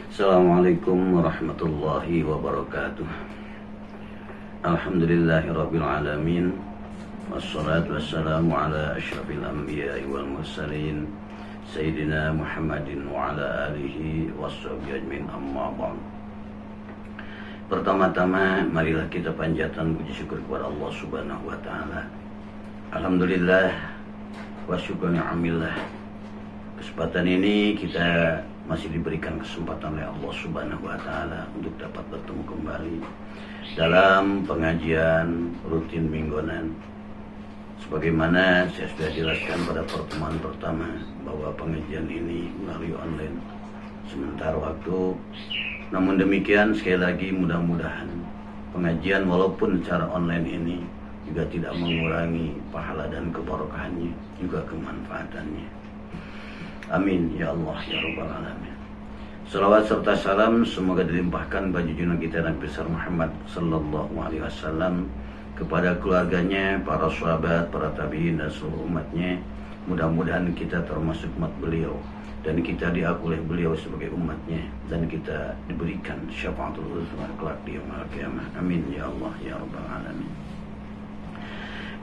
Assalamualaikum warahmatullahi wabarakatuh. Alhamdulillahirabbil alamin. Wassalatu wassalamu ala asyrafil anbiya'i wal mursalin Sayyidina Muhammadin wa ala alihi washabihi ajmain, amma ba'd. Pertama-tama marilah kita panjatkan puji syukur kepada Allah Subhanahu wa taala. Alhamdulillah wa syukur ni'amillah. Kesempatan ini kita masih diberikan kesempatan oleh Allah Subhanahu wa taala untuk dapat bertemu kembali dalam pengajian rutin mingguan. Sebagaimana saya sudah jelaskan pada pertemuan pertama bahwa pengajian ini melalui online sementara waktu. Namun demikian sekali lagi mudah-mudahan pengajian walaupun secara online ini juga tidak mengurangi pahala dan keberkahannya, juga kemanfaatannya. Amin ya Allah ya Rabbal alamin. Salawat serta salam semoga dilimpahkan bagi junjungan kita Nabi besar Muhammad sallallahu alaihi wasallam, kepada keluarganya, para sahabat, para tabi'in dan seluruh umatnya. Mudah-mudahan kita termasuk umat beliau dan kita diakui oleh beliau sebagai umatnya dan kita diberikan syafaatul uzma kelak di yaumil qiyamah. Amin ya Allah ya Rabbal alamin.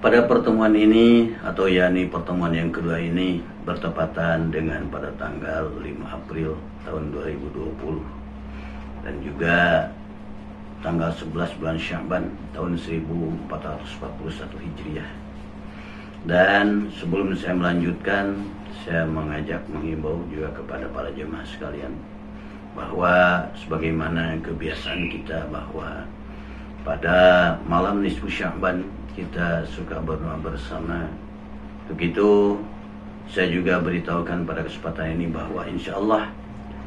Pada pertemuan ini atau yakni pertemuan yang kedua ini bertepatan dengan pada tanggal 5 April tahun 2020 dan juga tanggal 11 bulan Sya'ban tahun 1441 Hijriah. Dan sebelum saya melanjutkan, saya menghimbau juga kepada para jemaah sekalian bahwa sebagaimana kebiasaan kita bahwa pada malam nisfu Sya'ban kita suka berdoa bersama. Begitu saya juga beritahukan pada kesempatan ini bahwa insya Allah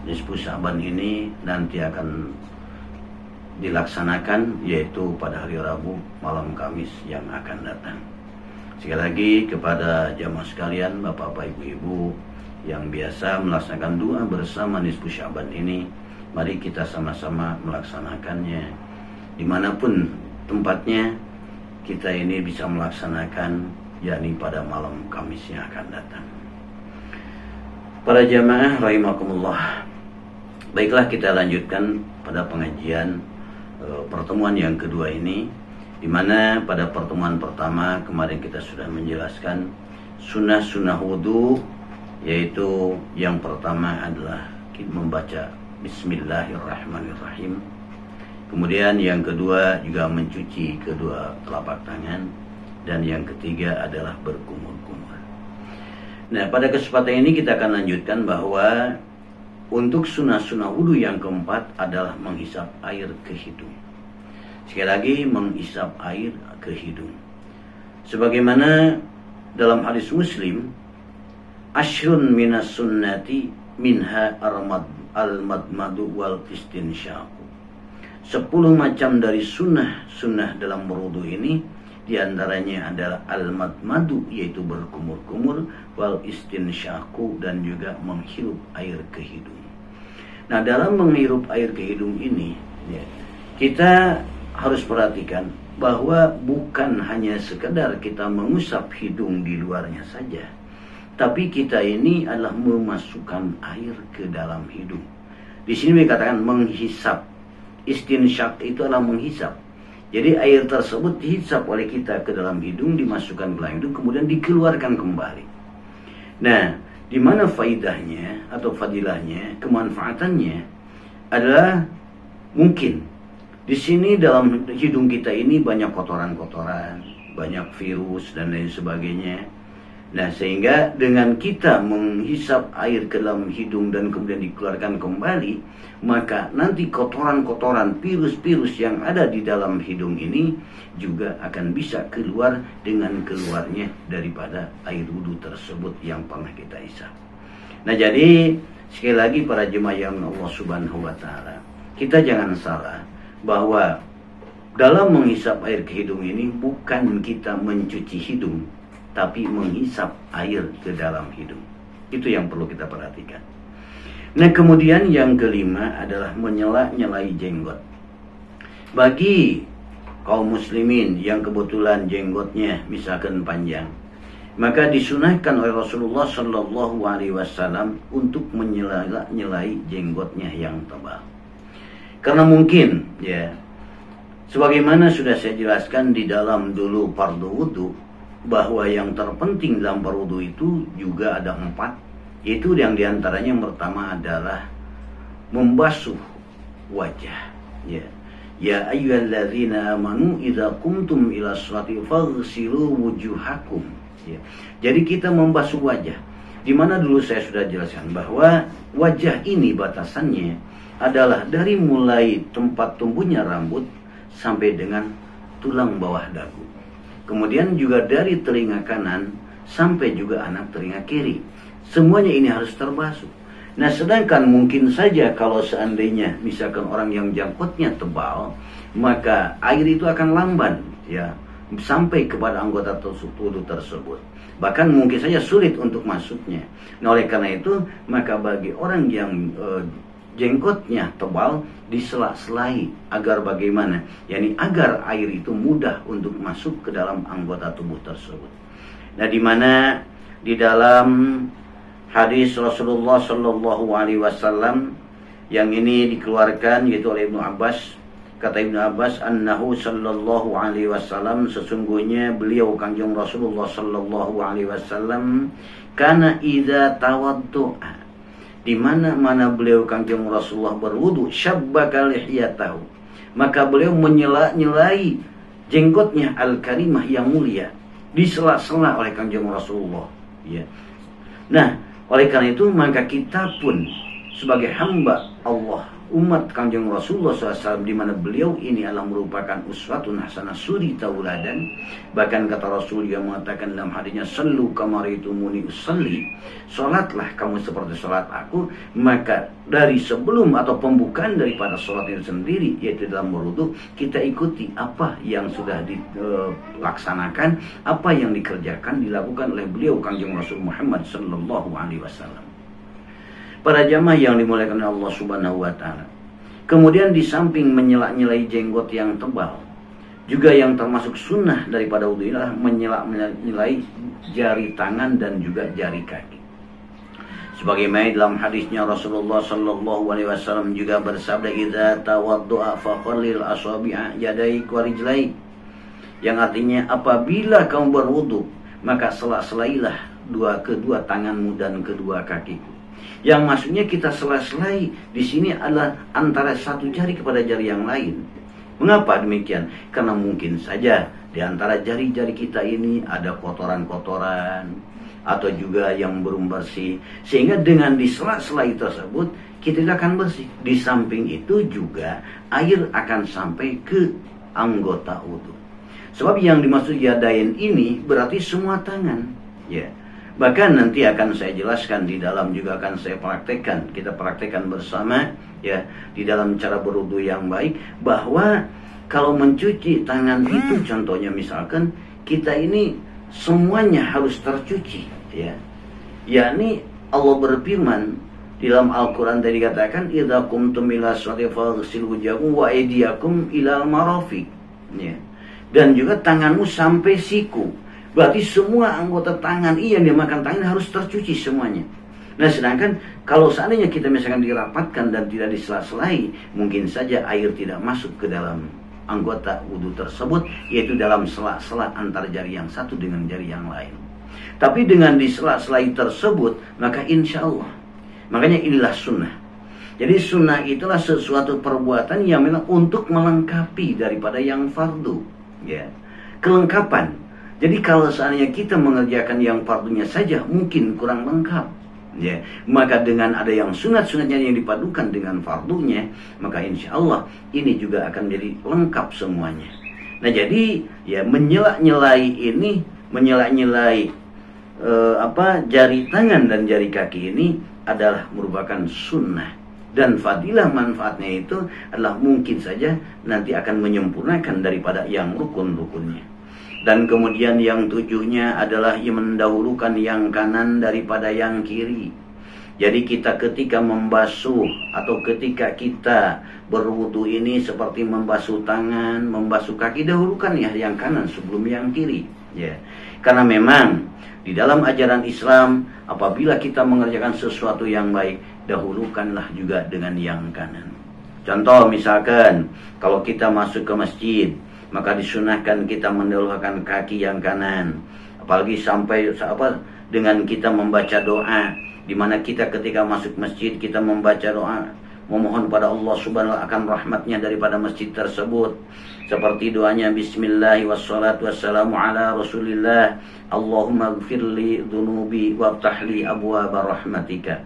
nisfu Sya'ban ini nanti akan dilaksanakan yaitu pada hari Rabu malam Kamis yang akan datang. Sekali lagi kepada jamaah sekalian, bapak-bapak, ibu-ibu yang biasa melaksanakan doa bersama nisfu Sya'ban ini, mari kita sama-sama melaksanakannya dimanapun tempatnya. Kita ini bisa melaksanakan yakni pada malam Kamis yang akan datang. Para jamaah rahimakumullah, baiklah kita lanjutkan pada pengajian pertemuan yang kedua ini, di mana pada pertemuan pertama kemarin kita sudah menjelaskan sunnah-sunnah wudu, yaitu yang pertama adalah membaca Bismillahirrahmanirrahim. Kemudian yang kedua juga mencuci kedua telapak tangan, dan yang ketiga adalah berkumur-kumur. Nah, pada kesempatan ini kita akan lanjutkan bahwa untuk sunnah-sunnah wudu yang keempat adalah menghisap air ke hidung. Sekali lagi, menghisap air ke hidung. Sebagaimana dalam hadis Muslim, ashrun minas sunnati minha al-madmadu wal istinsyaqu. 10 macam dari sunnah dalam berwudu ini, diantaranya adalah al-madmadu yaitu berkumur-kumur, wal istinsyaqu dan juga menghirup air ke hidung. Nah, dalam menghirup air ke hidung ini kita harus perhatikan bahwa bukan hanya sekedar kita mengusap hidung di luarnya saja, tapi kita ini adalah memasukkan air ke dalam hidung. Di sini dikatakan menghisap. Istinsyak itu adalah menghisap. Jadi air tersebut dihisap oleh kita ke dalam hidung, dimasukkan ke dalam hidung, kemudian dikeluarkan kembali. Nah, di mana faidahnya atau fadilahnya, kemanfaatannya adalah mungkin di sini dalam hidung kita ini banyak kotoran-kotoran, banyak virus dan lain sebagainya. Nah, sehingga dengan kita menghisap air ke dalam hidung dan kemudian dikeluarkan kembali, maka nanti kotoran-kotoran, virus-virus yang ada di dalam hidung ini juga akan bisa keluar dengan keluarnya daripada air wudhu tersebut yang pernah kita hisap. Nah, jadi sekali lagi para jemaah yang Allah Subhanahu wa taala, kita jangan salah bahwa dalam menghisap air ke hidung ini bukan kita mencuci hidung, tapi menghisap air ke dalam hidung. Itu yang perlu kita perhatikan. Nah, kemudian yang kelima adalah menyela-nyelai jenggot. Bagi kaum muslimin yang kebetulan jenggotnya misalkan panjang, maka disunahkan oleh Rasulullah Shallallahu Alaihi Wasallam untuk menyela-nyelai jenggotnya yang tebal. Karena mungkin ya, sebagaimana sudah saya jelaskan di dalam dulu fardu wudu, bahwa yang terpenting dalam fardu wudu itu juga ada 4, yaitu yang diantaranya yang pertama adalah membasuh wajah. Ya ayyuhalladzina amanu idza qumtum ila sholati faghsilu wujuhakum. Ya. Jadi kita membasuh wajah. Di mana dulu saya sudah jelaskan bahwa wajah ini batasannya adalah dari mulai tempat tumbuhnya rambut sampai dengan tulang bawah dagu. Kemudian juga dari telinga kanan sampai juga anak telinga kiri. Semuanya ini harus terbasuh. Nah, sedangkan mungkin saja kalau seandainya misalkan orang yang janggutnya tebal, maka air itu akan lamban ya sampai kepada anggota tubuh tersebut. Bahkan mungkin saja sulit untuk masuknya. Nah, oleh karena itu, maka bagi orang yang jenggotnya tebal disela-selai agar bagaimana? Yani agar air itu mudah untuk masuk ke dalam anggota tubuh tersebut. Nah, di mana di dalam hadis Rasulullah Shallallahu Alaihi Wasallam yang ini dikeluarkan yaitu oleh Ibnu Abbas. Kata Ibnu Abbas, annahu sallallahu alaihi wasallam, sesungguhnya beliau Kanjeng Rasulullah sallallahu alaihi wasallam, kana idza tawaddu'a, di mana beliau Kanjeng Rasulullah berwudu, syabbaka lihiyatahu, maka beliau menyela-nyelai jenggotnya al-karimah yang mulia, disela-sela oleh Kanjeng Rasulullah ya. Nah, oleh karena itu maka kita pun sebagai hamba Allah, umat Kanjeng Rasulullah SAW, di mana beliau ini adalah merupakan uswatun hasanah, suri tauladan. Bahkan kata Rasul yang mengatakan dalam hadisnya, sallu kama ra'aitumuni usalli, salatlah kamu seperti salat aku. Maka dari sebelum atau pembukaan daripada salat itu sendiri, yaitu dalam berwudu, kita ikuti apa yang sudah dilaksanakan, apa yang dikerjakan, dilakukan oleh beliau Kanjeng Rasul Muhammad sallallahu alaihi wasallam. Para jamaah yang dimuliakan Allah Subhanahu wa taala. Kemudian di samping menyela-nyelai jenggot yang tebal, juga yang termasuk sunnah daripada wudu adalah menyela-nyelai jari tangan dan juga jari kaki. Sebagaimana dalam hadisnya Rasulullah sallallahu alaihi wasallam juga bersabda, idza tawaddu'a faqallil asabi'a yadaik wa rijlaik. Yang artinya apabila kamu berwudu, maka sela-selailah kedua tanganmu dan kedua kakiku. Yang maksudnya kita sela-selai di sini adalah antara satu jari kepada jari yang lain. Mengapa demikian? Karena mungkin saja di antara jari-jari kita ini ada kotoran-kotoran atau juga yang belum bersih, sehingga dengan disela-selai tersebut kita akan bersih. Di samping itu juga air akan sampai ke anggota wudu. Sebab yang dimaksud yadain ini berarti semua tangan, ya. Bahkan nanti akan saya jelaskan di dalam, juga akan saya praktekkan, kita praktekkan bersama ya di dalam cara berwudu yang baik, bahwa kalau mencuci tangan itu contohnya misalkan kita ini semuanya harus tercuci ya. Yakni Allah berfirman di dalam Al-Qur'an tadi dikatakan idza qumtum ila sholati faghsilu wujuhakum wa aydiyakum ilal marafiq ya. Dan juga tanganmu sampai siku. Berarti semua anggota tangan yang dimakan tangan harus tercuci semuanya. Nah, sedangkan kalau seandainya kita misalkan dirapatkan dan tidak disela-selai, mungkin saja air tidak masuk ke dalam anggota wudu tersebut, yaitu dalam sela-sela antara jari yang satu dengan jari yang lain. Tapi dengan disela-selai tersebut, maka insya Allah, makanya inilah sunnah. Jadi sunnah itulah sesuatu perbuatan yang memang untuk melengkapi daripada yang fardu, ya, kelengkapan. Jadi kalau seandainya kita mengerjakan yang fardunya saja mungkin kurang lengkap, ya. Maka dengan ada yang sunat-sunatnya yang dipadukan dengan fardunya, maka insya Allah ini juga akan menjadi lengkap semuanya. Nah, jadi ya menyela-nyelai ini, menyela-nyelai jari tangan dan jari kaki ini adalah merupakan sunnah. Dan fadilah manfaatnya itu adalah mungkin saja nanti akan menyempurnakan daripada yang rukun-rukunnya. Dan kemudian yang tujuhnya adalah yang mendahulukan yang kanan daripada yang kiri. Jadi kita ketika membasuh atau ketika kita berwudu ini seperti membasuh tangan, membasuh kaki, dahulukan ya yang kanan sebelum yang kiri. Ya, karena memang di dalam ajaran Islam, apabila kita mengerjakan sesuatu yang baik, dahulukanlah juga dengan yang kanan. Contoh misalkan, kalau kita masuk ke masjid, maka disunahkan kita mendahulukan kaki yang kanan. Apalagi sampai dengan kita membaca doa, di mana kita ketika masuk masjid kita membaca doa, memohon pada Allah Subhanahu wa ta'ala akan rahmatnya daripada masjid tersebut. Seperti doanya Bismillah wassalatu wassalamu ala Rasulillah, Allahumma gfirli dhunubi waftahli abwaaba rahmatika.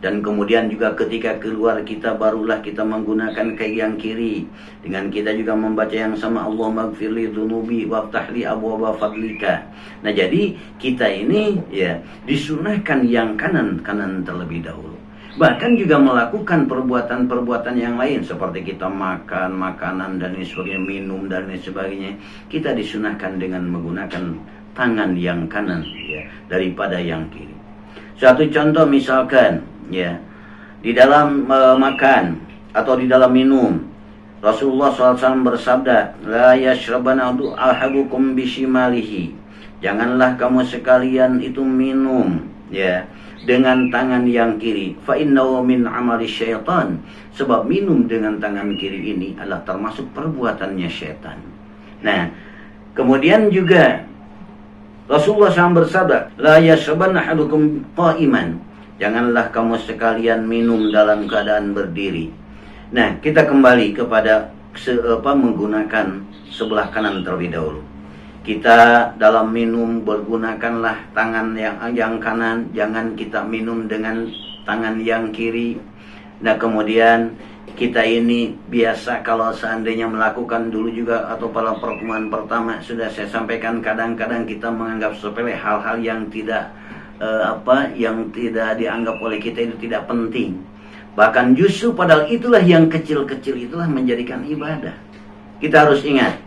Dan kemudian juga ketika keluar kita barulah kita menggunakan kaki yang kiri, dengan kita juga membaca yang sama, Allahumma gfirli dhunubi waftahli abwaaba fadlika. Nah, jadi kita ini ya disunahkan yang kanan terlebih dahulu. Bahkan juga melakukan perbuatan-perbuatan yang lain, seperti kita makan makanan dan lain sebagainya, minum dan lain sebagainya, kita disunahkan dengan menggunakan tangan yang kanan ya daripada yang kiri. Suatu contoh misalkan ya, di dalam makan atau di dalam minum, Rasulullah SAW bersabda, la yashrabana ahadukum bishimalihi, janganlah kamu sekalian itu minum ya dengan tangan yang kiri, fa innahu min amali syaitan, sebab minum dengan tangan kiri ini adalah termasuk perbuatannya syaitan. Nah, kemudian juga Rasulullah SAW bersabda, la yashrabanna ahadukum qa'iman, janganlah kamu sekalian minum dalam keadaan berdiri. Nah, kita kembali kepada menggunakan sebelah kanan terlebih dahulu. Kita dalam minum bergunakanlah tangan yang kanan, jangan kita minum dengan tangan yang kiri. Nah, kemudian kita ini biasa kalau seandainya melakukan dulu juga atau pada pertemuan pertama sudah saya sampaikan, kadang-kadang kita menganggap sepele hal-hal yang tidak yang tidak dianggap oleh kita itu tidak penting. Bahkan justru padahal itulah yang kecil-kecil itulah menjadikan ibadah. Kita harus ingat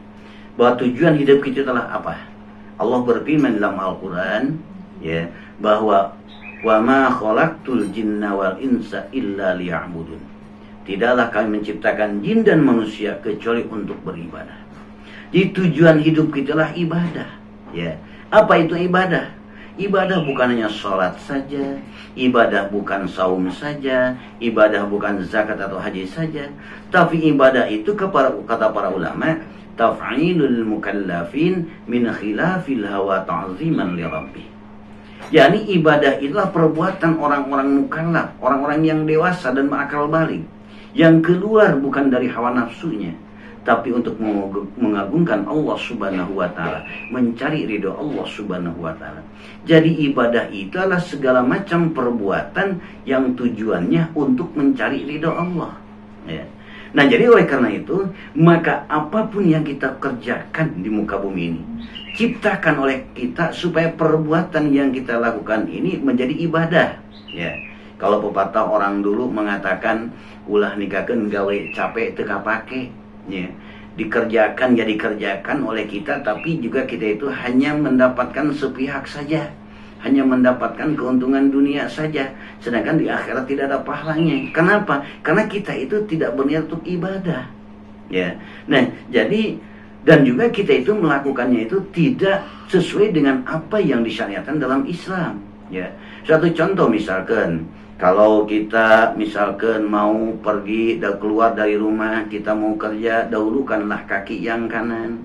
bahwa tujuan hidup kita adalah apa? Allah berfirman dalam Al-Quran ya, bahwa wa ma khalaqtul jinna wal insa illa liya'budun, tidaklah kami menciptakan jin dan manusia kecuali untuk beribadah. Jadi tujuan hidup kita adalah ibadah ya. Apa itu ibadah? Ibadah bukan hanya sholat saja, ibadah bukan saum saja, ibadah bukan zakat atau haji saja, tapi ibadah itu kata para ulama, taf'ilul mukallafin min khilafil hawa ta'ziman li rabbih. Yani ibadah itulah perbuatan orang-orang mukallaf, orang-orang yang dewasa dan berakal balik, yang keluar bukan dari hawa nafsunya, tapi untuk mengagungkan Allah Subhanahu wa ta'ala, mencari ridho Allah Subhanahu wa ta'ala. Jadi ibadah itu adalah segala macam perbuatan yang tujuannya untuk mencari ridho Allah ya. Nah, jadi oleh karena itu, maka apapun yang kita kerjakan di muka bumi ini, ciptakan oleh kita supaya perbuatan yang kita lakukan ini menjadi ibadah ya. Kalau pepatah orang dulu mengatakan, ulah nikakeun gawe capek teu kapake ya. Dikerjakan oleh kita, tapi juga kita itu hanya mendapatkan sepihak saja, hanya mendapatkan keuntungan dunia saja, sedangkan di akhirat tidak ada pahalanya. Kenapa? Karena kita itu tidak berniat untuk ibadah ya. Nah, jadi dan juga kita itu melakukannya itu tidak sesuai dengan apa yang disyariatkan dalam Islam ya. Suatu contoh misalkan, kalau kita misalkan mau pergi dan keluar dari rumah, kita mau kerja, dahulukanlah kaki yang kanan.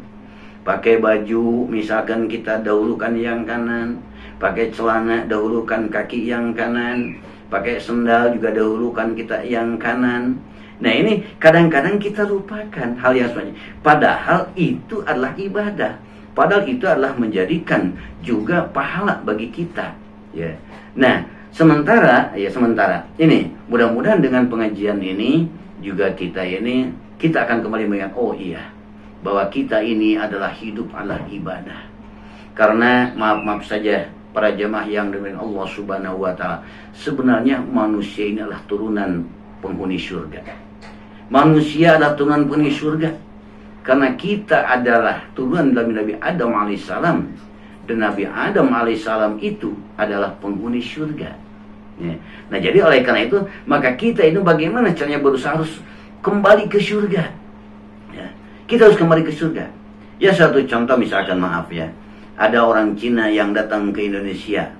Pakai baju misalkan kita dahulukan yang kanan. Pakai celana dahulukan kaki yang kanan. Pakai sendal juga dahulukan kita yang kanan. Nah, ini kadang-kadang kita lupakan hal yang sebenarnya. Padahal itu adalah ibadah. Padahal itu adalah menjadikan juga pahala bagi kita ya. Nah, sementara ini mudah-mudahan dengan pengajian ini juga kita akan kembali mengingat, oh iya, bahwa kita ini adalah hidup adalah ibadah. Karena maaf saja para jemaah yang dimuliakan Allah Subhanahu wa ta'ala, sebenarnya manusia ini adalah turunan penghuni surga. Manusia adalah turunan penghuni surga karena kita adalah turunan dari Nabi Adam alaihissalam, dan Nabi Adam alaihissalam itu adalah penghuni surga ya. Nah, jadi oleh karena itu, maka kita itu bagaimana caranya berusaha harus kembali ke surga ya. Kita harus kembali ke surga ya. Satu contoh misalkan, maaf ya, Ada orang Cina yang datang ke Indonesia.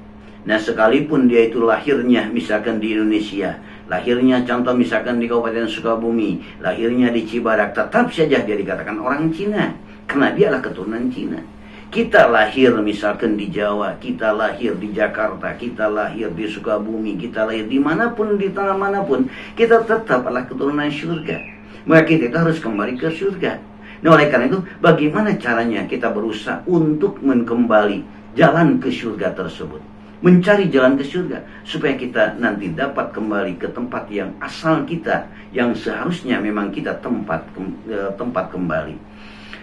Nah, sekalipun dia itu lahirnya misalkan di Indonesia, lahirnya contoh misalkan di Kabupaten Sukabumi, lahirnya di Cibadak, tetap saja dia dikatakan orang Cina, karena dia adalah keturunan Cina. Kita lahir misalkan di Jawa, kita lahir di Jakarta, kita lahir di Sukabumi, kita lahir dimanapun, di tanah manapun, kita tetap adalah keturunan surga. Maka kita harus kembali ke surga. Nah, oleh karena itu, bagaimana caranya kita berusaha untuk kembali jalan ke surga tersebut, mencari jalan ke surga, supaya kita nanti dapat kembali ke tempat yang asal kita, yang seharusnya memang kita tempat kembali.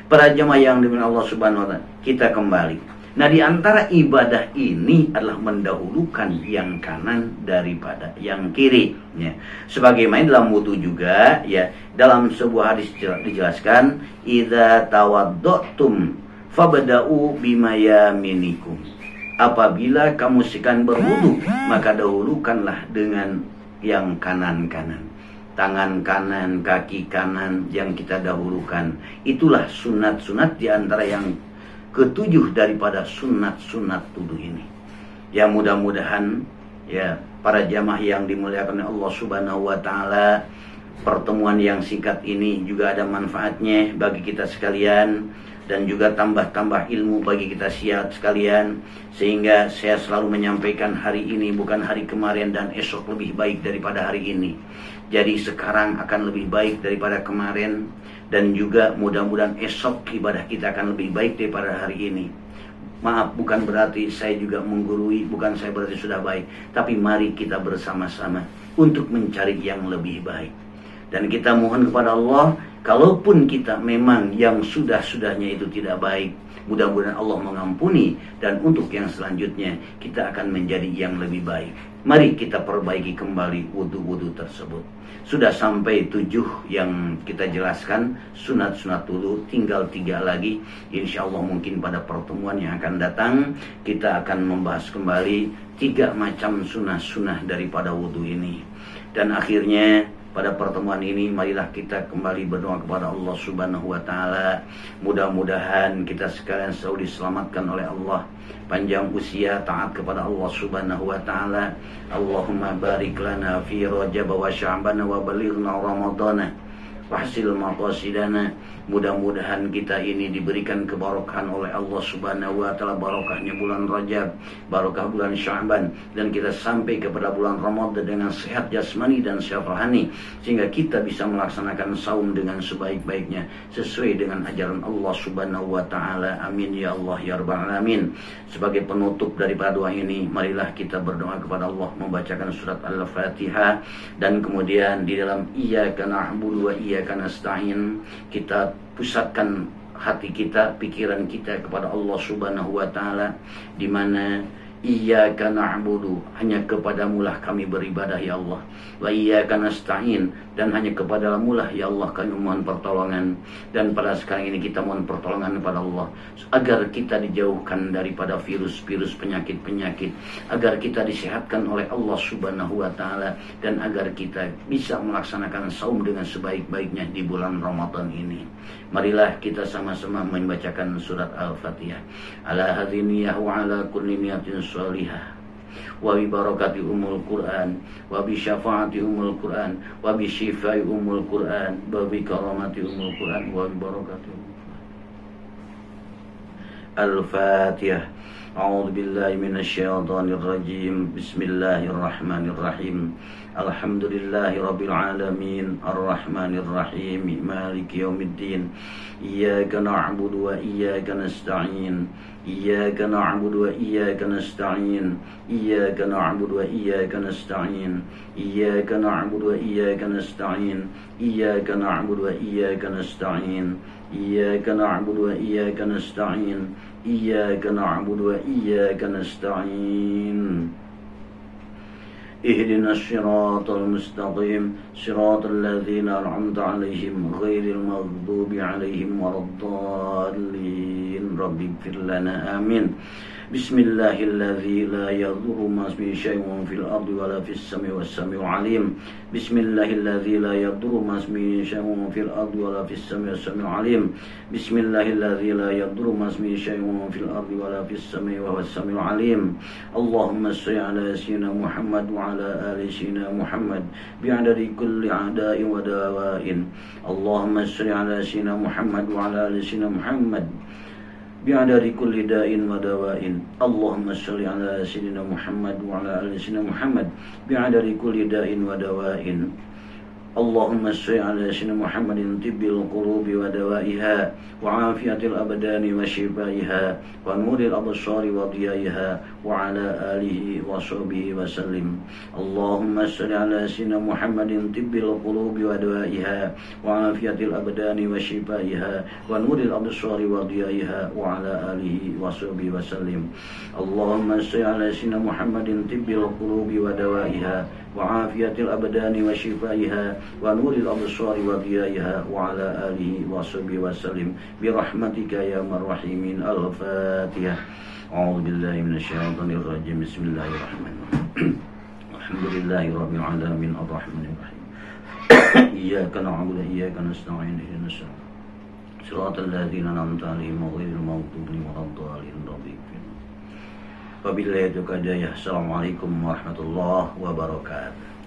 Para jemaah yang dimuliakan Allah Subhanahu wa Ta'ala, kita kembali. Nah, di antara ibadah ini adalah mendahulukan yang kanan daripada yang kiri. Ya. Sebagaimana dalam wudu juga, ya, dalam sebuah hadis dijelaskan, idza tawaddotum fabda'u bima yaminikum. Apabila kamu sedang berwudu, maka dahulukanlah dengan yang kanan-kanan. Tangan kanan, kaki kanan yang kita dahulukan. Itulah sunat-sunat di antara yang ketujuh daripada sunat-sunat wudu ini. Ya, mudah-mudahan ya para jamaah yang dimuliakan oleh Allah Subhanahu wa Ta'ala, pertemuan yang singkat ini juga ada manfaatnya bagi kita sekalian, dan juga tambah-tambah ilmu bagi kita sekalian, sehingga saya selalu menyampaikan hari ini bukan hari kemarin, dan esok lebih baik daripada hari ini. Jadi sekarang akan lebih baik daripada kemarin, dan juga mudah-mudahan esok ibadah kita akan lebih baik daripada hari ini. Maaf, bukan berarti saya juga menggurui, bukan saya berarti sudah baik, tapi mari kita bersama-sama untuk mencari yang lebih baik. Dan kita mohon kepada Allah, kalaupun kita memang yang sudah-sudahnya itu tidak baik, mudah-mudahan Allah mengampuni, dan untuk yang selanjutnya kita akan menjadi yang lebih baik. Mari kita perbaiki kembali wudu-wudu tersebut. Sudah sampai 7 yang kita jelaskan, sunat-sunat wudu, tinggal 3 lagi. Insya Allah mungkin pada pertemuan yang akan datang, kita akan membahas kembali 3 macam sunah-sunah daripada wudu ini. Dan akhirnya, pada pertemuan ini marilah kita kembali berdoa kepada Allah Subhanahu wa Ta'ala. Mudah-mudahan kita sekalian selalu diselamatkan oleh Allah, panjang usia, taat kepada Allah Subhanahu wa Ta'ala. Allahumma barik lana fi Rajab wa Sya'ban wa balighna Ramadana wahsil maqasidana. Mudah-mudahan kita ini diberikan keberkahan oleh Allah Subhanahu wa Ta'ala, barokahnya bulan Rajab, barokah bulan Sya'ban, dan kita sampai kepada bulan Ramadan dengan sehat jasmani dan sehat rohani, sehingga kita bisa melaksanakan saum dengan sebaik-baiknya sesuai dengan ajaran Allah Subhanahu wa Ta'ala. Amin ya Allah ya rabbal alamin. Sebagai penutup daripada doa ini, marilah kita berdoa kepada Allah, membacakan surat Al-Fatihah, dan kemudian di dalam iyyaka na'budu wa iyyaka nasta'in kita pusatkan hati kita, pikiran kita kepada Allah Subhanahu wa Ta'ala, di mana iyyaka na'budu, hanya kepadamu lah kami beribadah ya Allah, wa iyyaka nasta'in, dan hanya kepadamu lah ya Allah kami mohon pertolongan. Dan pada sekarang ini kita mohon pertolongan kepada Allah agar kita dijauhkan daripada virus-virus, penyakit-penyakit, agar kita disehatkan oleh Allah Subhanahu wa Ta'ala, dan agar kita bisa melaksanakan saum dengan sebaik-baiknya di bulan Ramadan ini. Marilah kita sama-sama membacakan surat Al-Fatihah. Ala hadhiniyah wa ala kulli niyatin sholihah, wa bi barakati umul Quran, wa bi syafaati umul Quran, wa bi syifai umul Quran, wa bi karamati umul Quran, wa bi barakati umul Quran. Al-Fatihah. A'udzu billahi minasy syaithanir rajim. Bismillahirrahmanirrahim. Alhamdulillahi rabbil alamin, arrahmanir rahim, maliki yaumiddin. Iyyaka na'budu wa iyyaka nasta'in. Iyyaka na'budu wa iyyaka nasta'in. Iyyaka na'budu wa iyyaka nasta'in. Iyyaka na'budu wa iyyaka nasta'in. Iyyaka na'budu wa iyyaka nasta'in. Iyyaka na'budu wa iyyaka nasta'in. Iyyaka na'budu wa iyyaka nasta'in. اهدنا الصراط المستقيم صراط الذين أنعمت عليهم غير المغضوب عليهم ولا الضالين ضالين رب اغفر لنا آمين. بسم الله الذي لا يضر مع اسمه شيء في الأرض ولا في السماء والسميع العليم. بسم الله الذي لا يضر مع اسمه شيء في الأرض ولا في السماء والسميع العليم. بسم الله الذي لا يضر مع اسمه شيء في الأرض ولا في السماء وهو السميع العليم. اللهم صل على سيدنا محمد وعلى آل سيدنا محمد بعدد كل أعداء ودواء. اللهم صل على سيدنا محمد وعلى آل سيدنا محمد بعدد كل داء ودواء. اللهم صل على سيدنا محمد وعلى آل سيدنا محمد بعدد كل داء ودواء. اللهم صل على سيدنا محمد طب القلوب ودوائها وعافية الأبدان وشفائها ونور الأبصار وضيائها وعلى آله وصحبه وسلم. اللهم صل على سيدنا محمد طب القلوب ودوائها وعافية الأبدان وشفائها ونور الأبصار وضيائها وعلى آله وصحبه وسلم. اللهم صل على سيدنا محمد طب القلوب ودوائها وعافية الأبدان وشفائها ونور الأبصار وضيائها وعلى آله وصحبه وسلم برحمتك يا أرحم الراحمين. الفاتحة. أعوذ بالله من الشيطان الرجيم. بسم الله الرحمن الرحيم. الحمد لله رب العالمين الرحمن الرحيم. إياك نعبد وإياك نستعين اهدنا صراط الذين أنعمت عليهم غير المغضوب عليهم ولا الضالين. Wabillahi taufiq. Assalamualaikum warahmatullahi wabarakatuh.